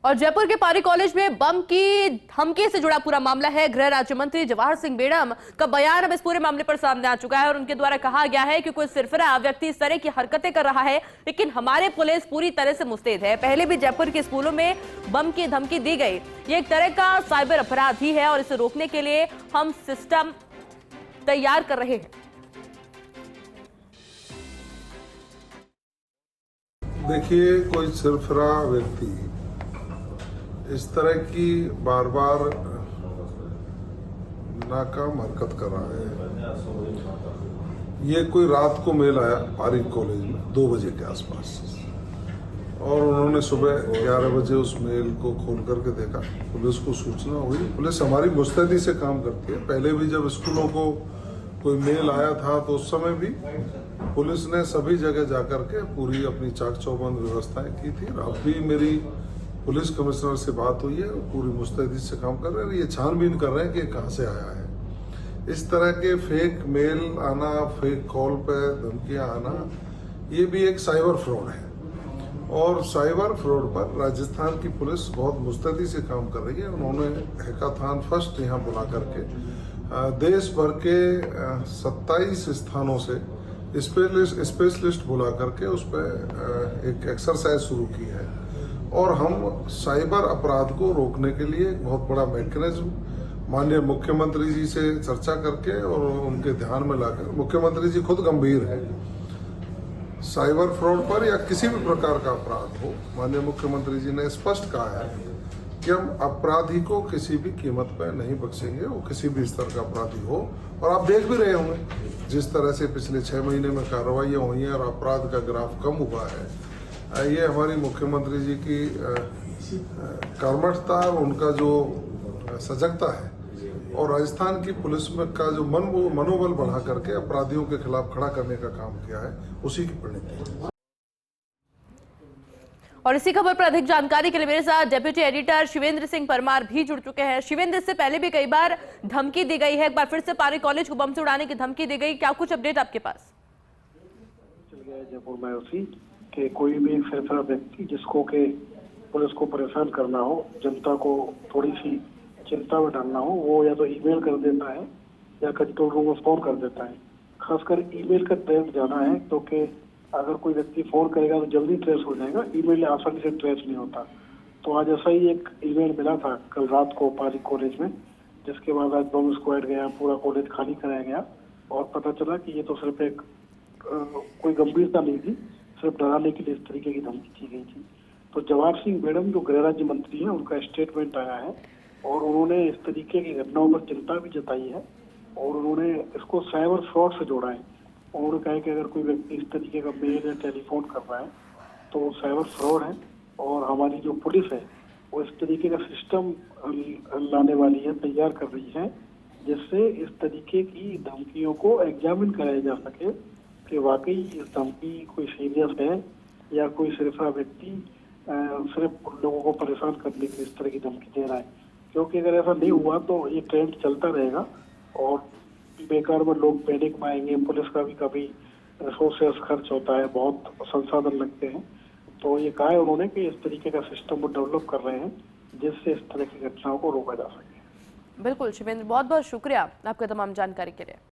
और जयपुर के पारी कॉलेज में बम की धमकी से जुड़ा पूरा मामला है। गृह राज्य मंत्री जवाहर सिंह बेड़म का बयान अब इस पूरे मामले पर सामने आ चुका है और उनके द्वारा कहा गया है कि कोई सिरफिरा व्यक्ति इस तरह की हरकतें कर रहा है, लेकिन हमारे पुलिस पूरी तरह से मुस्तैद है। पहले भी जयपुर के स्कूलों में बम की धमकी दी गई। ये एक तरह का साइबर अपराध ही है और इसे रोकने के लिए हम सिस्टम तैयार कर रहे हैं। देखिए, कोई सिरफिरा व्यक्ति इस तरह की बार बार नाकाम हरकत कर रहा है। ये कोई रात को मेल आया पारी कॉलेज में 2 बजे के आसपास और उन्होंने सुबह 11 बजे उस मेल को खोल करके देखा। पुलिस को सूचना हुई। पुलिस हमारी मुस्तैदी से काम करती है। पहले भी जब स्कूलों को कोई मेल आया था तो उस समय भी पुलिस ने सभी जगह जाकर के पूरी अपनी चाक चौबंद व्यवस्थाएं की थी। अब भी मेरी पुलिस कमिश्नर से बात हुई है, पूरी मुस्तैदी से काम कर रहे हैं। ये छानबीन कर रहे हैं कि कहाँ से आया है। इस तरह के फेक मेल आना, फेक कॉल पे धमकियां आना, ये भी एक साइबर फ्रॉड है और साइबर फ्रॉड पर राजस्थान की पुलिस बहुत मुस्तैदी से काम कर रही है। उन्होंने हैकाथॉन फर्स्ट यहाँ बुला करके देश भर के 27 स्थानों से स्पेशलिस्ट बुला करके उस पर एक एक्सरसाइज शुरू की है और हम साइबर अपराध को रोकने के लिए एक बहुत बड़ा मैकेनिज्म माननीय मुख्यमंत्री जी से चर्चा करके और उनके ध्यान में लाकर, मुख्यमंत्री जी खुद गंभीर है साइबर फ्रॉड पर या किसी भी प्रकार का अपराध हो। माननीय मुख्यमंत्री जी ने स्पष्ट कहा है कि हम अपराधी को किसी भी कीमत पर नहीं बख्शेंगे, वो किसी भी स्तर का अपराधी हो। और आप देख भी रहे होंगे जिस तरह से पिछले 6 महीने में कार्रवाइयाँ हुई हैं और अपराध का ग्राफ कम हुआ है। ये हमारी मुख्यमंत्री जी की कर्मठता और उनका जो सजगता है और राजस्थान की पुलिस में का जो मनोबल बढ़ा करके अपराधियों के खिलाफ खड़ा करने का काम किया है, उसी की परिणति है। और इसी खबर पर अधिक जानकारी के लिए मेरे साथ डेप्यूटी एडिटर शिवेंद्र सिंह परमार भी जुड़ चुके हैं। शिवेंद्र, इससे पहले भी कई बार धमकी दी गई है, एक बार फिर से पारी कॉलेज को बम से उड़ाने की धमकी दी गई, क्या कुछ अपडेट आपके पास? चल गया जयपुर में उसी कि कोई भी सिरफिरा व्यक्ति जिसको के पुलिस को परेशान करना हो, जनता को थोड़ी सी चिंता में डालना हो, वो या तो ईमेल कर देता है या कंट्रोल रूम में फोन कर देता है। खासकर ईमेल का ट्रेंड ज्यादा है क्योंकि अगर कोई व्यक्ति फोन करेगा तो जल्दी ट्रेस हो जाएगा, ईमेल आसानी से ट्रेस नहीं होता। तो आज ऐसा ही एक ईमेल मिला था कल रात को पारी कॉलेज में, जिसके बाद आज बम स्क्वाड गया, पूरा कॉलेज खाली कराया गया और पता चला कि ये तो सिर्फ एक कोई गंभीरता नहीं थी, सिर्फ डराने के लिए इस तरीके की धमकी की गई थी। तो जवाहर सिंह बेड़म जो गृह राज्य मंत्री हैं, उनका स्टेटमेंट आया है और उन्होंने इस तरीके की घटनाओं पर चिंता भी जताई है और उन्होंने इसको साइबर फ्रॉड से जोड़ा है। उन्होंने कहा कि अगर कोई व्यक्ति इस तरीके का मेल या टेलीफोन कर रहा है तो वो साइबर फ्रॉड है और हमारी जो पुलिस है वो इस तरीके का सिस्टम लाने वाली है, तैयार कर रही है, जिससे इस तरीके की धमकियों को एग्जामिन कराया जा सके कि वाकई इस धमकी कोई सीरियस है या कोई सिरफिरा व्यक्ति सिर्फ लोगों को परेशान करने की इस तरह की धमकी दे रहा है। क्योंकि अगर ऐसा नहीं हुआ तो ये ट्रेंड चलता रहेगा और बेकार में लोग पैनिक में आएंगे। पुलिस का भी कभी रिसोर्सेस खर्च होता है, बहुत संसाधन लगते हैं। तो ये कहा है उन्होंने कि इस तरीके का सिस्टम वो डेवलप कर रहे हैं जिससे इस तरह की घटनाओं को रोका जा सके। बिल्कुल शिवेंद्र, बहुत बहुत शुक्रिया आपका तमाम जानकारी के लिए।